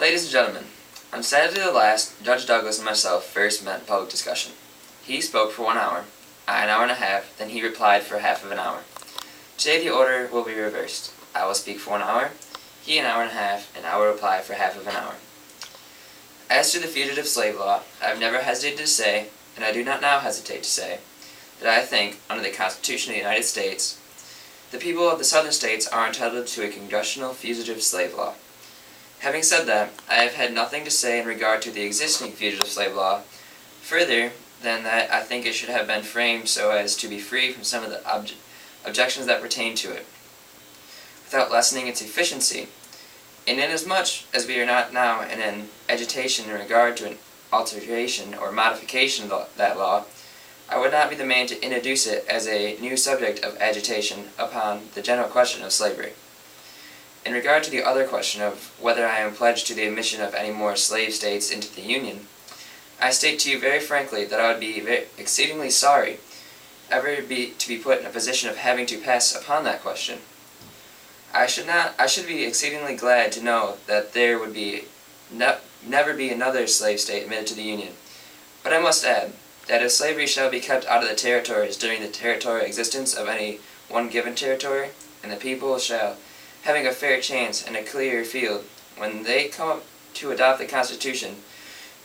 Ladies and gentlemen, on Saturday the last, Judge Douglas and myself first met in public discussion. He spoke for 1 hour, I an hour and a half, then he replied for half of an hour. Today the order will be reversed. I will speak for 1 hour, he an hour and a half, and I will reply for half of an hour. As to the fugitive slave law, I have never hesitated to say, and I do not now hesitate to say, that I think, under the Constitution of the United States, the people of the southern states are entitled to a congressional fugitive slave law. Having said that, I have had nothing to say in regard to the existing fugitive slave law, further than that I think it should have been framed so as to be free from some of the objections that pertain to it, without lessening its efficiency. And inasmuch as we are not now in an agitation in regard to an alteration or modification of that law, I would not be the man to introduce it as a new subject of agitation upon the general question of slavery. In regard to the other question of whether I am pledged to the admission of any more slave states into the Union, I state to you very frankly that I would be exceedingly sorry ever to be put in a position of having to pass upon that question. I should be exceedingly glad to know that there would be never be another slave state admitted to the Union. But I must add that if slavery shall be kept out of the territories during the territorial existence of any one given territory, and the people shall, having a fair chance and a clear field, when they come up to adopt the Constitution,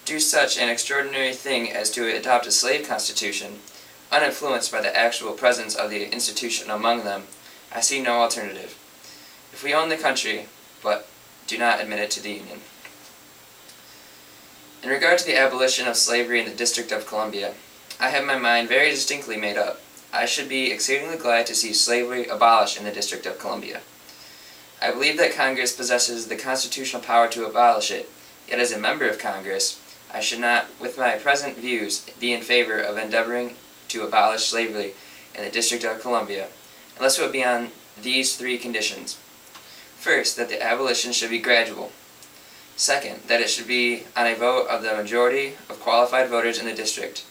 do such an extraordinary thing as to adopt a slave constitution, uninfluenced by the actual presence of the institution among them, I see no alternative. If we own the country, but do not admit it to the Union. In regard to the abolition of slavery in the District of Columbia, I have my mind very distinctly made up. I should be exceedingly glad to see slavery abolished in the District of Columbia. I believe that Congress possesses the constitutional power to abolish it, yet as a member of Congress, I should not, with my present views, be in favor of endeavoring to abolish slavery in the District of Columbia, unless it would be on these three conditions. First, that the abolition should be gradual. Second, that it should be on a vote of the majority of qualified voters in the district.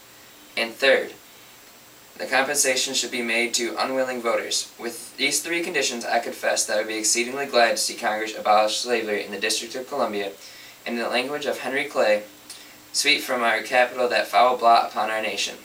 And third, the compensation should be made to unwilling voters. With these three conditions, I confess that I would be exceedingly glad to see Congress abolish slavery in the District of Columbia, and in the language of Henry Clay, sweep from our capital that foul blot upon our nation.